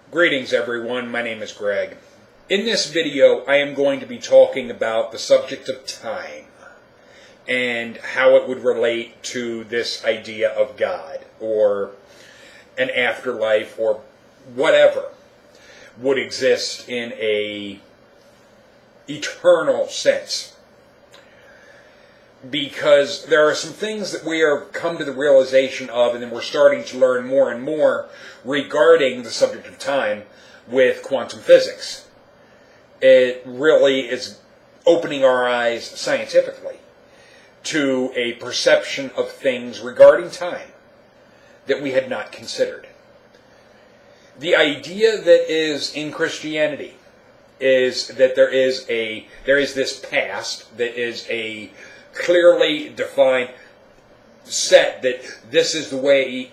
Greetings everyone, my name is Greg. In this video I am going to be talking about the subject of time and how it would relate to this idea of God or an afterlife or whatever would exist in a eternal sense. Because there are some things that we have come to the realization of, and then we're starting to learn more and more regarding the subject of time with quantum physics. It really is opening our eyes scientifically to a perception of things regarding time that we had not considered. The idea that is in Christianity is that there is this past that is a clearly defined set, that this is the way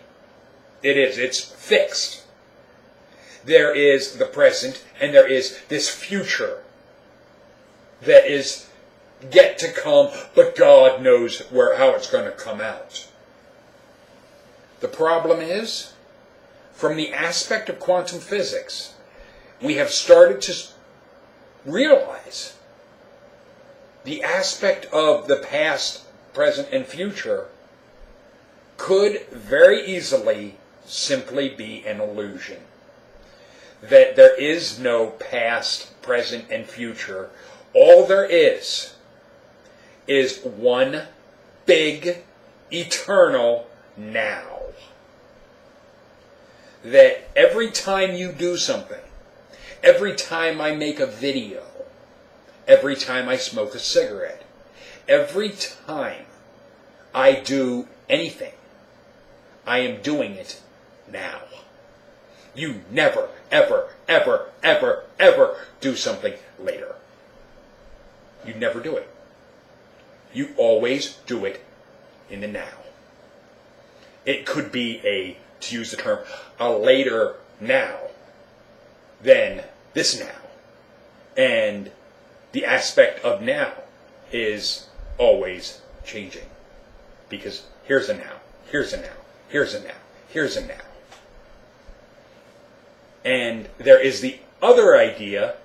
it is. It's fixed. There is the present, and there is this future that is yet to come, but God knows how it's going to come out. The problem is, from the aspect of quantum physics, we have started to realize the aspect of the past, present, and future could very easily simply be an illusion. That there is no past, present, and future. All there is one big, eternal now. That every time you do something, every time I make a video, every time I smoke a cigarette, every time I do anything, I am doing it now. You never, ever, ever, ever, ever do something later. You never do it. You always do it in the now. It could be to use the term, a later now than this now. And the aspect of now is always changing. Because here's a now, here's a now, here's a now, here's a now. And there is the other idea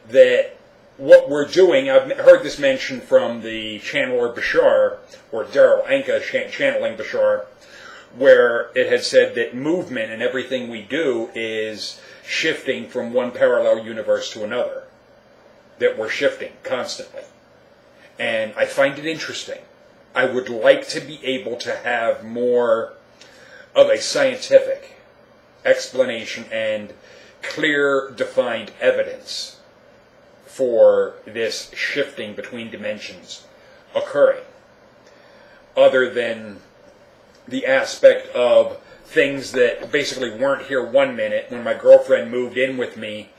that what we're doing, I've heard this mentioned from the channeler Bashar, or Daryl Anka channeling Bashar, where it had said that movement and everything we do is shifting from one parallel universe to another. That we're shifting constantly. And I find it interesting. I would like to be able to have more of a scientific explanation and clear, defined evidence for this shifting between dimensions occurring. Other than the aspect of things that basically weren't here one minute when my girlfriend moved in with me,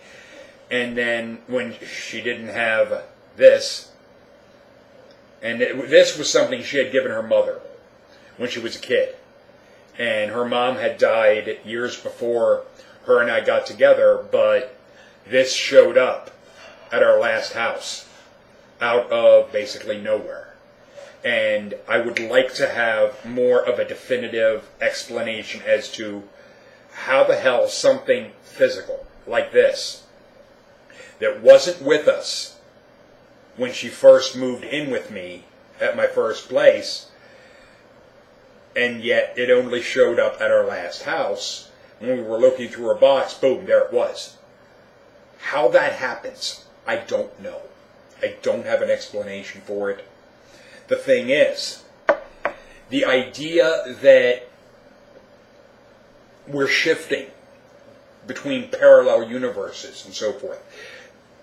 and then when she didn't have this, and this was something she had given her mother when she was a kid. And her mom had died years before her and I got together, but this showed up at our last house, out of basically nowhere. And I would like to have more of a definitive explanation as to how the hell something physical like this, that wasn't with us when she first moved in with me at my first place, and yet it only showed up at our last house. When we were looking through her box, boom, there it was. How that happens, I don't know. I don't have an explanation for it. The thing is, the idea that we're shifting between parallel universes and so forth,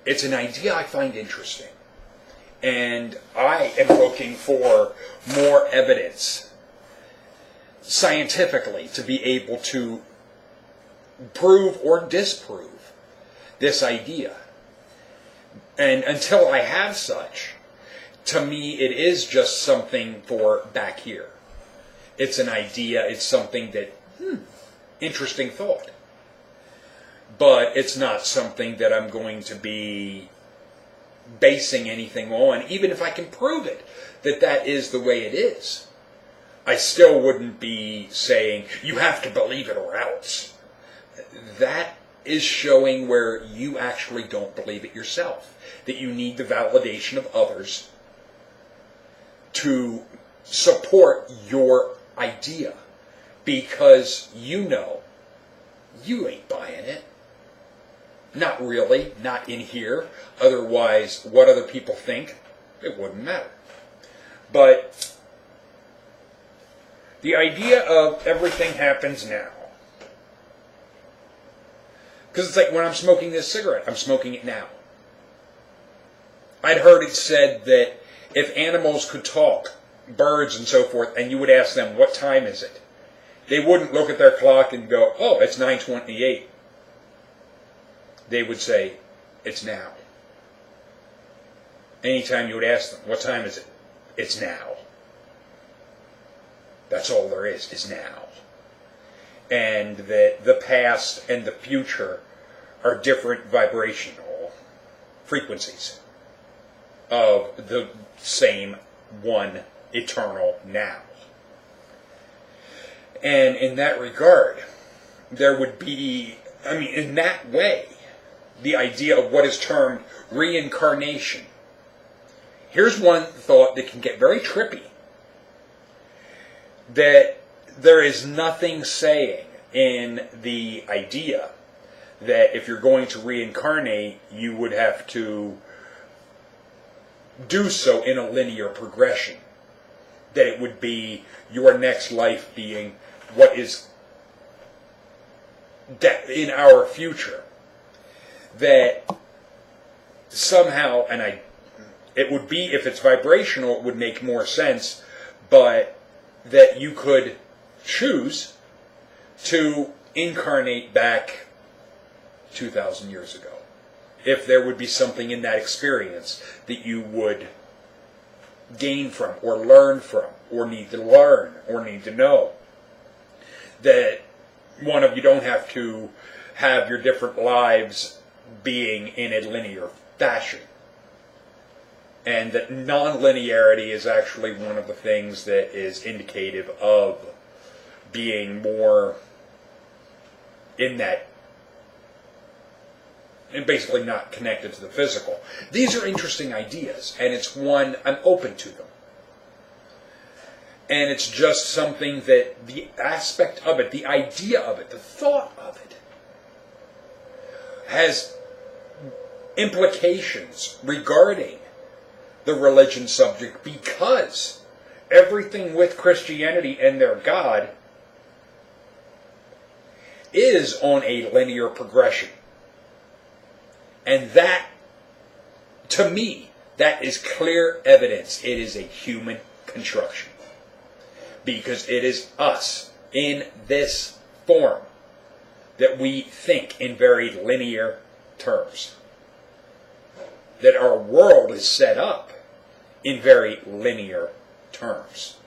it's an idea I find interesting. And I am looking for more evidence scientifically to be able to prove or disprove this idea. And until I have such, to me it is just something for back here. It's an idea, it's something that, interesting thought. But it's not something that I'm going to be basing anything on, even if I can prove it, that is the way it is. I still wouldn't be saying, you have to believe it or else. That is showing where you actually don't believe it yourself. That you need the validation of others to support your idea. Because you know you ain't buying it. Not really, not in here. Otherwise, what other people think, it wouldn't matter. But the idea of everything happens now. Because it's like when I'm smoking this cigarette, I'm smoking it now. I'd heard it said that if animals could talk, birds and so forth, and you would ask them, what time is it? They wouldn't look at their clock and go, oh, it's 9:28. They would say, it's now. Anytime you would ask them, what time is it? It's now. That's all there is now. And that the past and the future are different vibrational frequencies of the same one eternal now. And in that regard, there would be, in that way, the idea of what is termed reincarnation. Here's one thought that can get very trippy. That there is nothing saying in the idea that if you're going to reincarnate, you would have to do so in a linear progression. That it would be your next life being what is in our future. That somehow, it would be, if it's vibrational, it would make more sense, but that you could choose to incarnate back 2,000 years ago. If there would be something in that experience that you would gain from, or learn from, or need to learn, or need to know. That one of you don't have to have your different lives being in a linear fashion. And that non-linearity is actually one of the things that is indicative of being more in that, and basically not connected to the physical. These are interesting ideas, and it's one, I'm open to them. And it's just something that the aspect of it, the idea of it, the thought of it, has implications regarding the religion subject, because everything with Christianity and their God is on a linear progression. And that, to me, that is clear evidence it is a human construction. Because it is us, in this form, that we think in very linear terms. That our world is set up in very linear terms.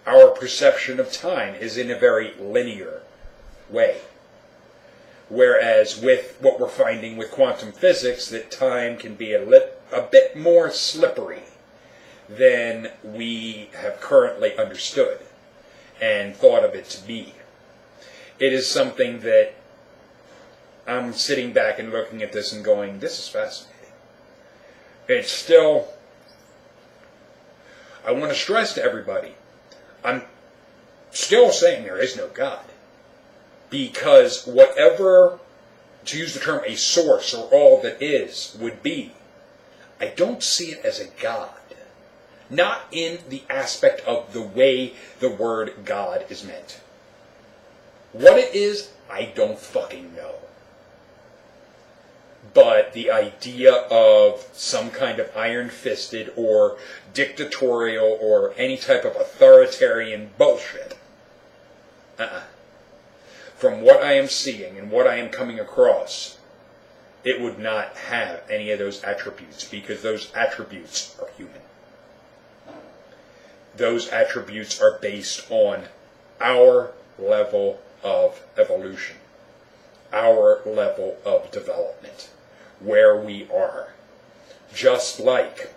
Our perception of time is in a very linear way. Whereas with what we're finding with quantum physics, that time can be a bit more slippery than we have currently understood and thought of it to be. It is something that I'm sitting back and looking at this and going, this is fascinating. It's still, I want to stress to everybody, I'm still saying there is no God. Because whatever, to use the term a source or all that is, would be, I don't see it as a God. Not in the aspect of the way the word God is meant. What it is, I don't fucking know. But the idea of some kind of iron-fisted or dictatorial or any type of authoritarian bullshit. From what I am seeing and what I am coming across, it would not have any of those attributes, because those attributes are human. Those attributes are based on our level of evolution, our level of development, where we are. Just like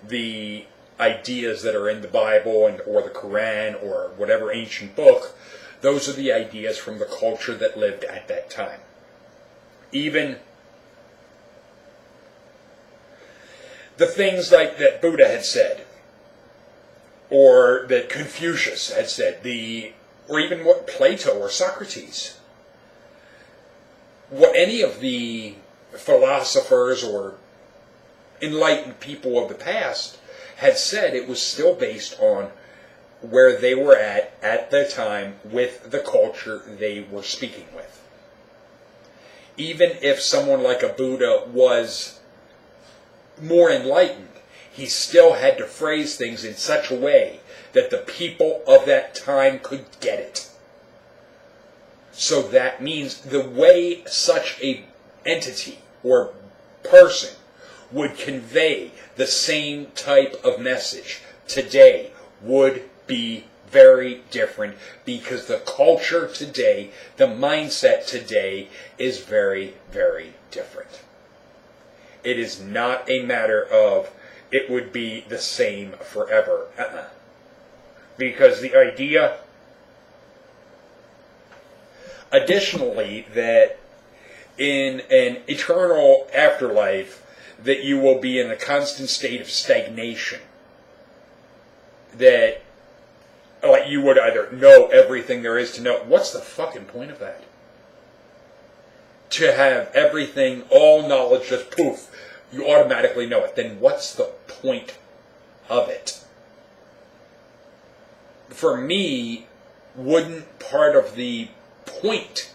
the ideas that are in the Bible or the Quran or whatever ancient book, those are the ideas from the culture that lived at that time. even the things like that Buddha had said, or that Confucius had said, or even what Plato or Socrates, what any of the philosophers or enlightened people of the past had said, it was still based on where they were at the time with the culture they were speaking with. Even if someone like a Buddha was more enlightened, he still had to phrase things in such a way that the people of that time could get it. So that means the way such a entity or person would convey the same type of message today would be very different, because the culture today, the mindset today is very, very different. It is not a matter of it would be the same forever. Because the idea, additionally, that in an eternal afterlife, that you will be in a constant state of stagnation. That like you would either know everything there is to know. What's the fucking point of that? To have everything, all knowledge, just poof, you automatically know it. Then what's the point of it? For me, wouldn't part of the point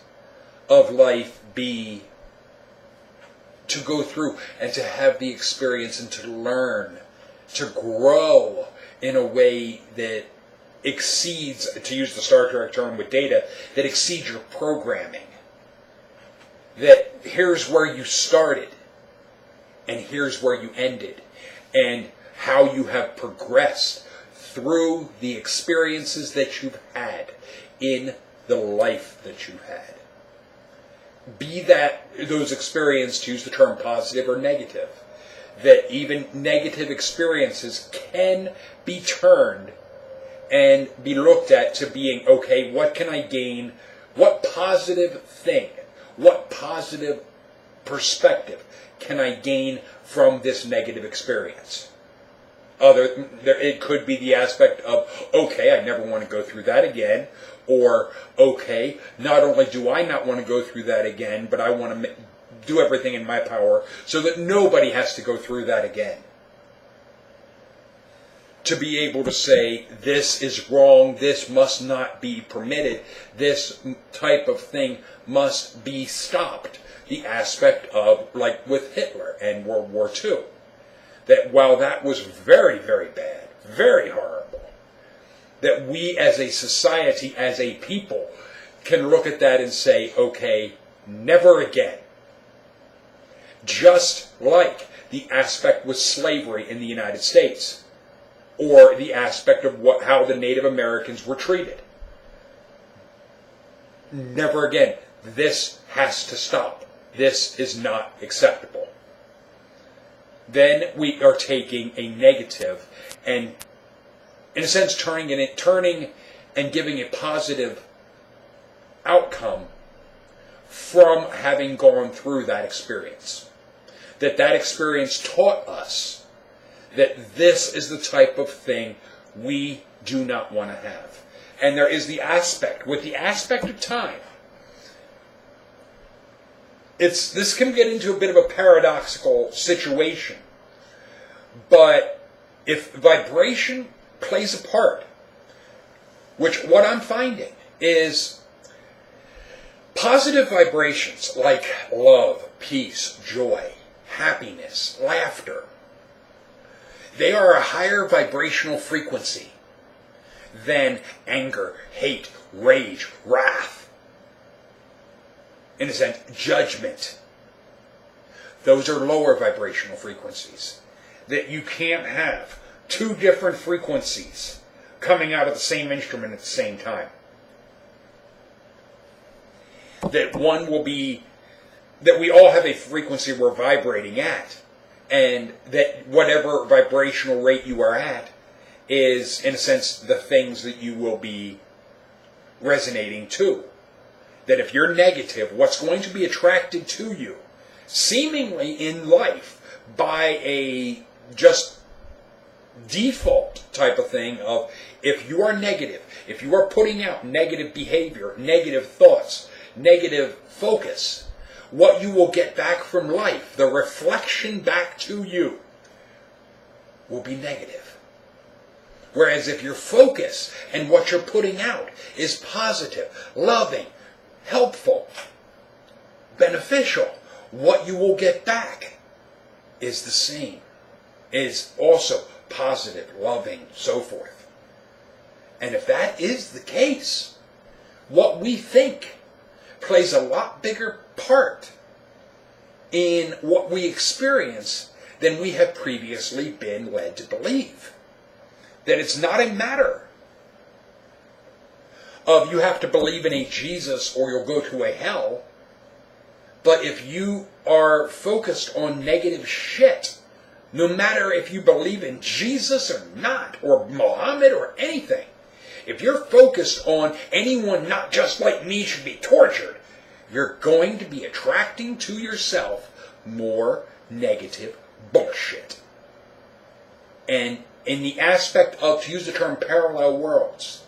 of life be to go through and to have the experience and to learn, to grow in a way that exceeds, to use the Star Trek term with Data, that exceeds your programming? That here's where you started, and here's where you ended, and how you have progressed through the experiences that you've had in the life that you've had. Be that those experiences, to use the term positive or negative, that even negative experiences can be turned and be looked at to being, okay, what can I gain? What positive thing, what positive perspective can I gain from this negative experience? It could be the aspect of, okay, I never want to go through that again. Or, okay, not only do I not want to go through that again, but I want to do everything in my power so that nobody has to go through that again. To be able to say, this is wrong, this must not be permitted, this type of thing must be stopped. The aspect of, like with Hitler and World War II, that while that was very, very bad, very horrible, that we as a society, as a people, can look at that and say, okay, never again. Just like the aspect with slavery in the United States, or the aspect of how the Native Americans were treated. Never again. This has to stop. This is not acceptable. Then we are taking a negative and, in a sense, turning and giving a positive outcome from having gone through that experience. That experience taught us that this is the type of thing we do not want to have. And there is the aspect, with the aspect of time, this can get into a bit of a paradoxical situation. But if vibration plays a part, which what I'm finding is positive vibrations like love, peace, joy, happiness, laughter, they are a higher vibrational frequency than anger, hate, rage, wrath. In a sense, judgment. Those are lower vibrational frequencies. That you can't have two different frequencies coming out of the same instrument at the same time. That one will be, that we all have a frequency we're vibrating at. And that whatever vibrational rate you are at is, in a sense, the things that you will be resonating to. that if you're negative, what's going to be attracted to you, seemingly in life, by a just default type of thing of, if you are negative, if you are putting out negative behavior, negative thoughts, negative focus, what you will get back from life, the reflection back to you, will be negative. Whereas if your focus and what you're putting out is positive, loving, helpful, beneficial, what you will get back is the same, is also positive, loving, so forth. And if that is the case, what we think plays a lot bigger part in what we experience than we have previously been led to believe. That it's not a matter of you have to believe in a Jesus or you'll go to a hell, but if you are focused on negative shit, no matter if you believe in Jesus or not, or Muhammad or anything, if you're focused on anyone not just like me should be tortured, you're going to be attracting to yourself more negative bullshit. And in the aspect of, to use the term, parallel worlds,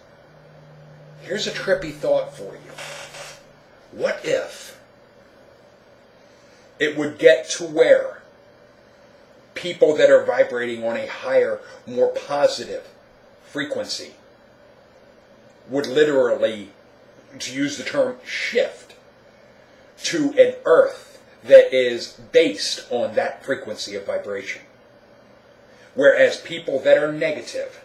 here's a trippy thought for you. What if it would get to where people that are vibrating on a higher, more positive frequency would literally, to use the term, shift to an earth that is based on that frequency of vibration? Whereas people that are negative,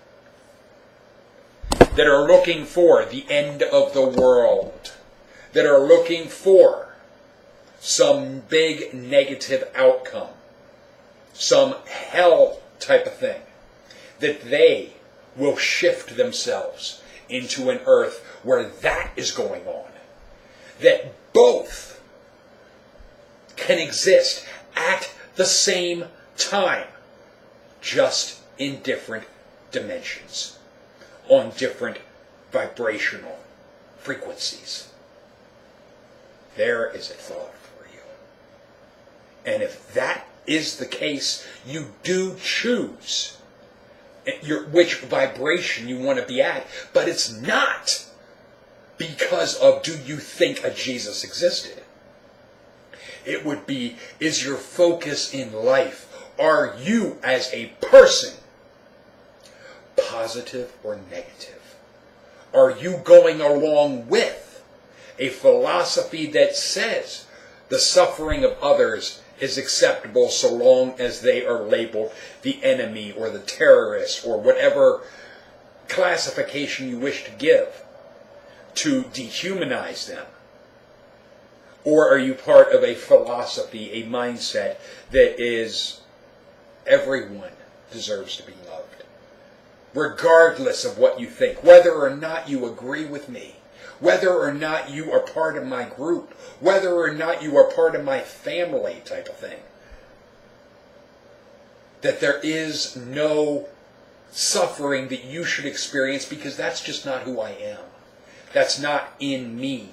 that are looking for the end of the world, that are looking for some big negative outcome, some hell type of thing, that they will shift themselves into an earth where that is going on. That both can exist at the same time, just in different dimensions, on different vibrational frequencies. There is a thought for you. And if that is the case, you do choose which vibration you want to be at, but it's not because of, do you think a Jesus existed? It would be, is your focus in life, are you as a person positive or negative? Are you going along with a philosophy that says the suffering of others is acceptable so long as they are labeled the enemy or the terrorist or whatever classification you wish to give to dehumanize them? Or are you part of a philosophy, a mindset that is everyone deserves to be loved, regardless of what you think, whether or not you agree with me, whether or not you are part of my group, whether or not you are part of my family type of thing? That there is no suffering that you should experience because that's just not who I am. That's not in me.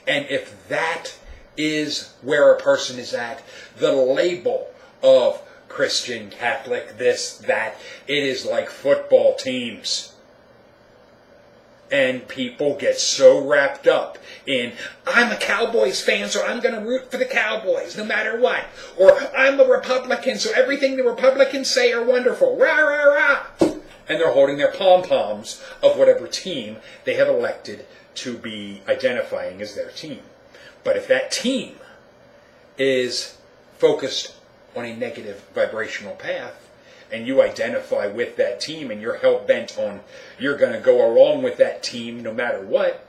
And if that is where a person is at, the label of Christian, Catholic, this, that, it is like football teams. And people get so wrapped up in, I'm a Cowboys fan, so I'm going to root for the Cowboys no matter what. Or I'm a Republican, so everything the Republicans say are wonderful. Rah, rah, rah. And they're holding their pom-poms of whatever team they have elected to be identifying as their team. But if that team is focused on a negative vibrational path, and you identify with that team, and you're hell-bent on you're going to go along with that team no matter what,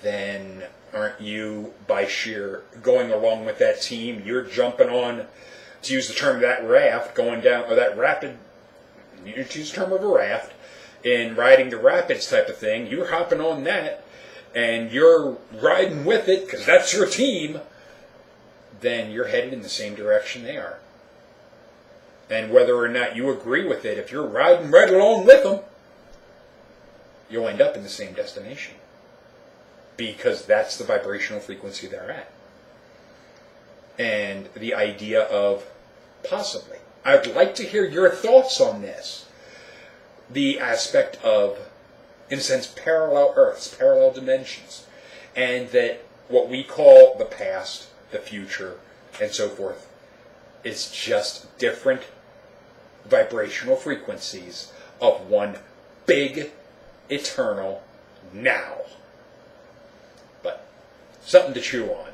then aren't you, by sheer going along with that team, you're jumping on, to use the term, that raft, going down, or that rapid, you use the term of a raft, in riding the rapids type of thing, you're hopping on that, and you're riding with it, because that's your team, then you're headed in the same direction they are. And whether or not you agree with it, if you're riding right along with them, you'll end up in the same destination. because that's the vibrational frequency they're at. And the idea of possibly, I'd like to hear your thoughts on this. The aspect of, in a sense, parallel Earths, parallel dimensions, and that what we call the past, the future, and so forth, is just different vibrational frequencies of one big, eternal now. But something to chew on.